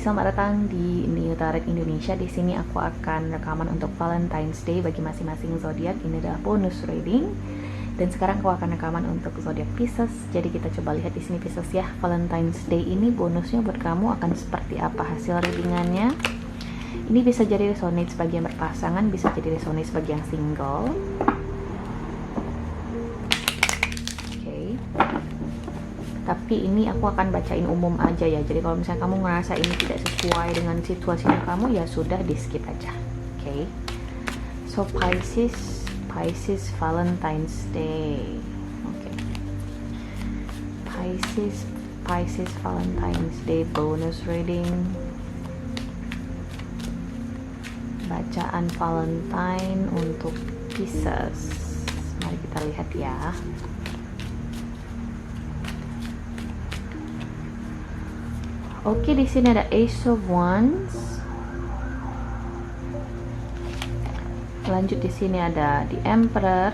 selamat datang di New Tarot Indonesia. Di sini aku akan rekaman untuk Valentine's Day bagi masing-masing zodiak. Ini adalah bonus reading. Dan sekarang aku akan rekaman untuk zodiak Pisces. Jadi kita coba lihat di sini Pisces ya. Valentine's Day ini bonusnya buat kamu akan seperti apa hasil readingannya. Ini bisa jadi resonate bagi yang berpasangan, bisa jadi resonate bagi yang single. Tapi ini aku akan bacain umum aja ya. Jadi kalau misalnya kamu ngerasa ini tidak sesuai dengan situasinya kamu, ya sudah di skip aja. Oke. So Pisces Valentine's Day. Oke. Pisces Valentine's Day bonus reading. Bacaan Valentine untuk Pisces. Mari kita lihat ya. Oke, di sini ada Ace of Wands. Lanjut di sini ada The Emperor.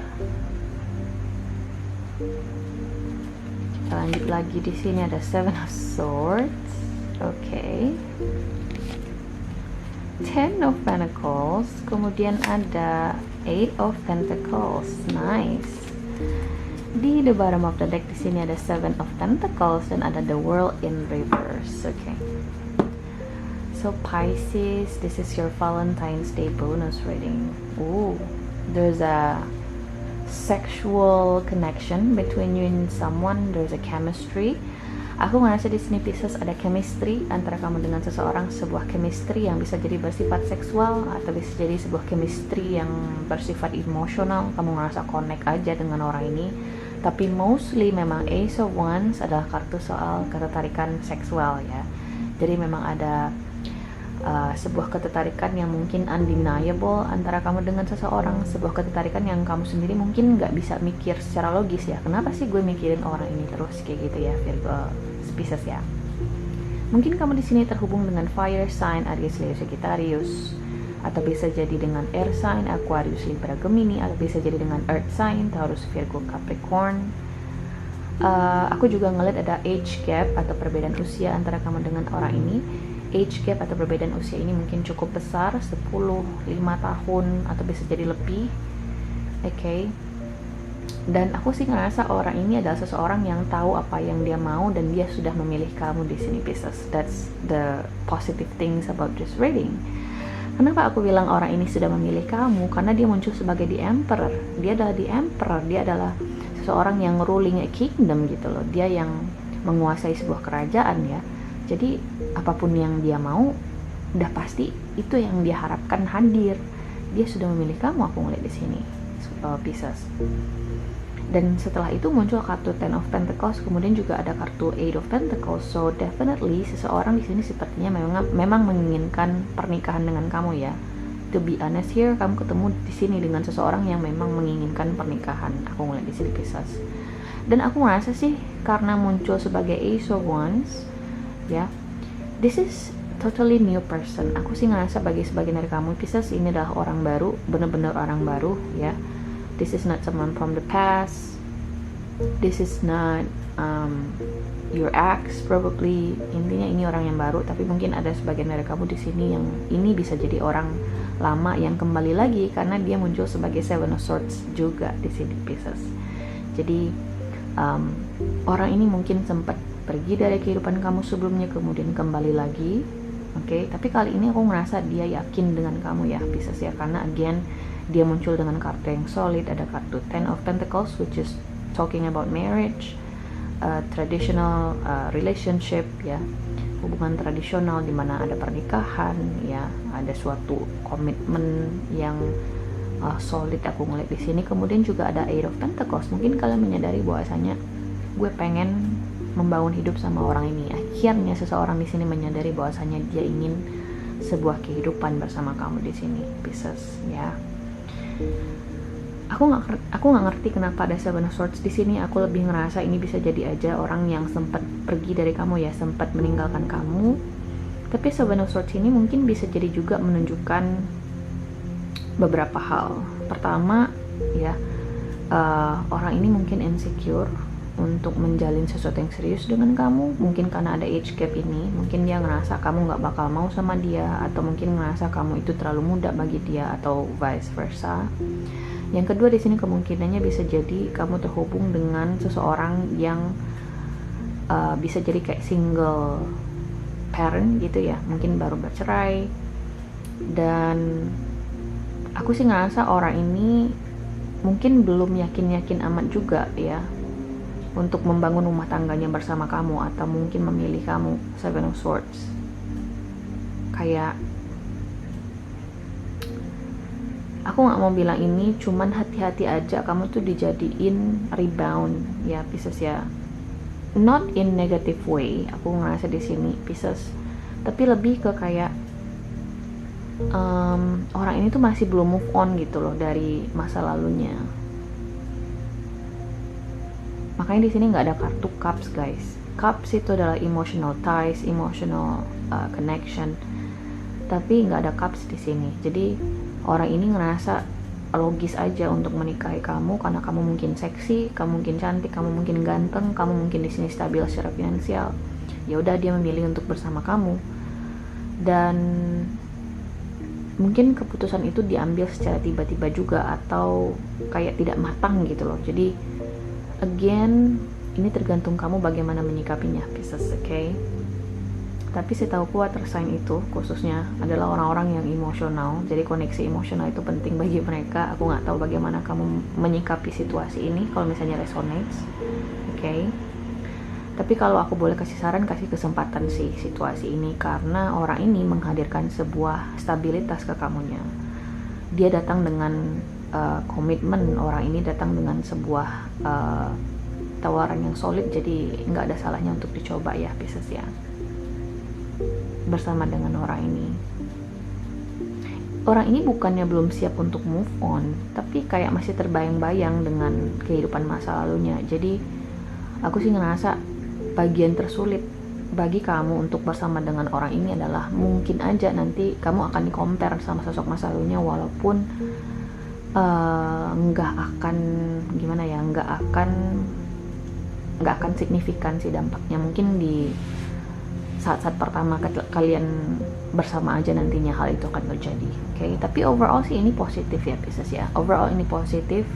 Kita lanjut lagi di sini ada Seven of Swords. Oke. Ten of Pentacles. Kemudian ada Eight of Pentacles. Nice. Di the bottom of the deck di sini ada Seven of Pentacles dan ada the World in reverse. Okay. So Pisces, this is your Valentine's Day bonus reading. Ooh, there's a sexual connection between you and someone. There's a chemistry. Aku ngerasa di sini Pisces ada chemistry antara kamu dengan seseorang, sebuah chemistry yang bisa jadi bersifat seksual atau bisa jadi sebuah chemistry yang bersifat emosional. Kamu ngerasa connect aja dengan orang ini. Tapi mostly memang Ace of Wands adalah kartu soal ketertarikan seksual ya. Jadi memang ada sebuah ketertarikan yang mungkin undeniable antara kamu dengan seseorang. Sebuah ketertarikan yang kamu sendiri mungkin nggak bisa mikir secara logis ya. Kenapa sih gue mikirin orang ini terus kayak gitu ya, Virgo Pisces ya. Mungkin kamu di sini terhubung dengan fire sign Aries, Leo, Sagittarius. Atau bisa jadi dengan air sign Aquarius, Libra, Gemini, atau bisa jadi dengan earth sign Taurus, Virgo, Capricorn. Aku juga ngeliat ada age gap atau perbedaan usia antara kamu dengan orang ini. Age gap atau perbedaan usia ini mungkin cukup besar, 10, 5 tahun atau bisa jadi lebih. Oke. Dan aku sih ngerasa orang ini adalah seseorang yang tahu apa yang dia mau dan dia sudah memilih kamu di sini Pisces. That's the positive things about this reading. Kenapa aku bilang orang ini sudah memilih kamu? Karena dia muncul sebagai The Emperor. Dia adalah The Emperor. Dia adalah seseorang yang ruling a kingdom gitu loh. Dia yang menguasai sebuah kerajaan ya. Jadi apapun yang dia mau, udah pasti itu yang dia harapkan hadir. Dia sudah memilih kamu. Aku ngeliat di sini, Pisces. Dan setelah itu muncul kartu Ten of Pentacles, kemudian juga ada kartu Eight of Pentacles. So definitely seseorang di sini sepertinya memang menginginkan pernikahan dengan kamu ya. To be honest here, kamu ketemu di sini dengan seseorang yang memang menginginkan pernikahan. Aku ngeliat di sini Pisces. Dan aku ngerasa sih karena muncul sebagai Ace of Wands, ya, this is totally new person. Aku sih ngerasa bagi sebagian dari kamu Pisces ini adalah orang baru, bener-bener orang baru ya. This is not someone from the past. This is not your ex probably. Intinya ini orang yang baru, tapi mungkin ada sebagian dari kamu di sini yang ini bisa jadi orang lama yang kembali lagi karena dia muncul sebagai Seven of Swords juga di sini Pisces. Jadi orang ini mungkin sempat pergi dari kehidupan kamu sebelumnya kemudian kembali lagi. Oke, tapi kali ini aku ngerasa dia yakin dengan kamu ya Pisces ya, karena again dia muncul dengan kartu yang solid. Ada kartu Ten of Pentacles which is talking about marriage, traditional relationship ya, hubungan tradisional di mana ada pernikahan ya, ada suatu komitmen yang solid aku ngeliat di sini. Kemudian juga ada Eight of Pentacles. Mungkin kalian menyadari bahwasanya gue pengen membangun hidup sama orang ini. Akhirnya seseorang di sini menyadari bahwasanya dia ingin sebuah kehidupan bersama kamu di sini Pisces ya. Aku nggak ngerti kenapa ada Seven of Swords di sini. Aku lebih ngerasa ini bisa jadi aja orang yang sempat pergi dari kamu ya, sempat meninggalkan kamu. Tapi Seven of Swords ini mungkin bisa jadi juga menunjukkan beberapa hal. Pertama ya, orang ini mungkin insecure untuk menjalin sesuatu yang serius dengan kamu. Mungkin karena ada age gap ini, mungkin dia ngerasa kamu nggak bakal mau sama dia, atau mungkin ngerasa kamu itu terlalu muda bagi dia, atau vice versa. Yang kedua, di sini kemungkinannya bisa jadi kamu terhubung dengan seseorang yang bisa jadi kayak single parent gitu ya, mungkin baru bercerai. Dan aku sih ngerasa orang ini mungkin belum yakin-yakin amat juga ya untuk membangun rumah tangganya bersama kamu, atau mungkin memilih kamu. Seven of Swords, kayak aku nggak mau bilang ini, cuman hati-hati aja kamu tuh dijadiin rebound ya Pisces ya, not in negative way aku ngerasa di sini Pisces, tapi lebih ke kayak orang ini tuh masih belum move on gitu loh dari masa lalunya. Makanya di sini nggak ada kartu cups guys. Cups itu adalah emotional ties, emotional connection, tapi nggak ada cups di sini. Jadi orang ini ngerasa logis aja untuk menikahi kamu karena kamu mungkin seksi, kamu mungkin cantik, kamu mungkin ganteng, kamu mungkin di sini stabil secara finansial. Ya udah, dia memilih untuk bersama kamu. Dan mungkin keputusan itu diambil secara tiba-tiba juga, atau kayak tidak matang gitu loh. Jadi again, ini tergantung kamu bagaimana menyikapinya Pisces, okay? Tapi setahuku water sign itu khususnya adalah orang-orang yang emosional. Jadi koneksi emosional itu penting bagi mereka. Aku nggak tahu bagaimana kamu menyikapi situasi ini kalau misalnya resonates, okay? Tapi kalau aku boleh kasih saran, kasih kesempatan sih situasi ini, karena orang ini menghadirkan sebuah stabilitas ke kamunya. Dia datang dengan komitmen, orang ini datang dengan sebuah tawaran yang solid, jadi nggak ada salahnya untuk dicoba ya Pisces ya, bersama dengan orang ini. Orang ini bukannya belum siap untuk move on, tapi kayak masih terbayang-bayang dengan kehidupan masa lalunya. Jadi aku sih ngerasa bagian tersulit bagi kamu untuk bersama dengan orang ini adalah mungkin aja nanti kamu akan di-compare sama sosok masa lalunya, walaupun nggak akan gimana ya, nggak akan signifikan sih dampaknya. Mungkin di saat-saat pertama kalian bersama aja nantinya hal itu akan terjadi, okay? Tapi overall sih ini positif ya Pisces ya, overall ini positif.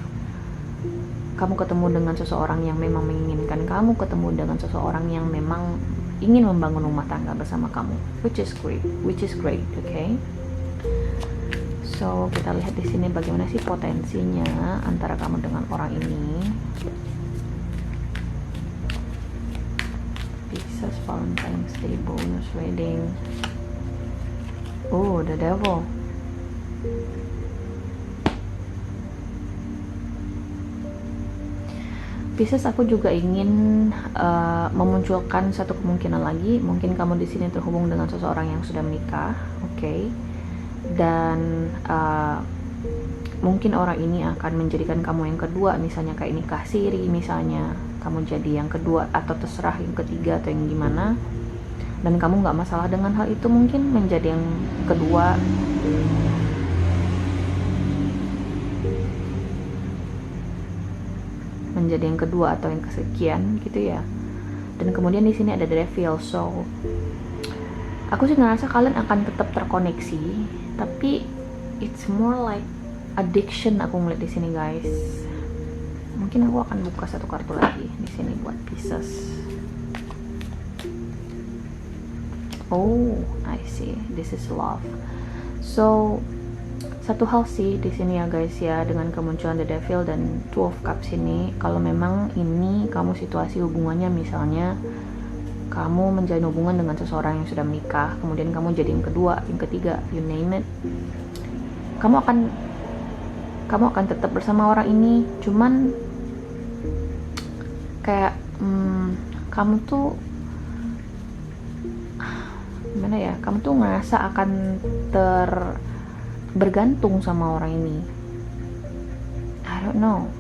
Kamu ketemu dengan seseorang yang memang menginginkan kamu, ketemu dengan seseorang yang memang ingin membangun rumah tangga bersama kamu, which is great, okay? So kita lihat di sini bagaimana sih potensinya antara kamu dengan orang ini. Pisces Valentine's Day bonus reading. Oh, the Devil. Pisces, aku juga ingin memunculkan satu kemungkinan lagi. Mungkin kamu di sini terhubung dengan seseorang yang sudah menikah, okay? Dan mungkin orang ini akan menjadikan kamu yang kedua, misalnya kayak nikah siri, misalnya kamu jadi yang kedua, atau terserah yang ketiga atau yang gimana, dan kamu nggak masalah dengan hal itu. Mungkin menjadi yang kedua, atau yang kesekian gitu ya. Dan kemudian di sini ada the Devil. So aku sih ngerasa kalian akan tetap terkoneksi, tapi it's more like addiction aku ngeliat di sini guys. Mungkin aku akan buka satu kartu lagi di sini buat Pisces. Oh, I see. This is love. So satu hal sih di sini ya guys ya, dengan kemunculan the Devil dan Two of Cups ini, kalau memang ini kamu situasi hubungannya, misalnya kamu menjalin hubungan dengan seseorang yang sudah menikah, kemudian kamu jadi yang kedua, yang ketiga, you name it, kamu akan tetap bersama orang ini. Cuman kayak kamu tuh gimana ya, kamu tuh ngerasa akan bergantung sama orang ini. I don't know,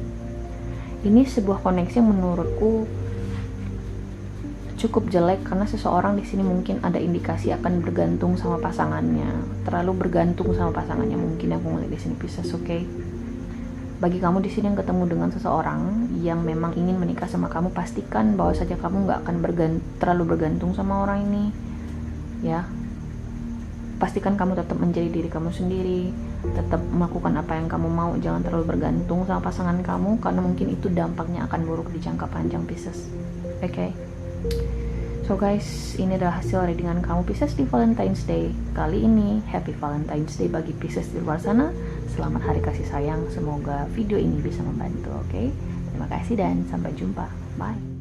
ini sebuah koneksi yang menurutku cukup jelek, karena seseorang di sini mungkin ada indikasi akan bergantung sama pasangannya, terlalu bergantung sama pasangannya mungkin, aku ngeliat di sini Pisces, okay? Bagi kamu di sini yang ketemu dengan seseorang yang memang ingin menikah sama kamu, pastikan bahwa saja kamu nggak akan terlalu bergantung sama orang ini, ya. Pastikan kamu tetap menjadi diri kamu sendiri, tetap melakukan apa yang kamu mau, jangan terlalu bergantung sama pasangan kamu, karena mungkin itu dampaknya akan buruk di jangka panjang, Pisces. Oke? So guys, ini adalah hasil readingan kamu Pisces di Valentine's Day kali ini. Happy Valentine's Day bagi Pisces di luar sana. Selamat hari kasih sayang. Semoga video ini bisa membantu, oke? Terima kasih dan sampai jumpa. Bye.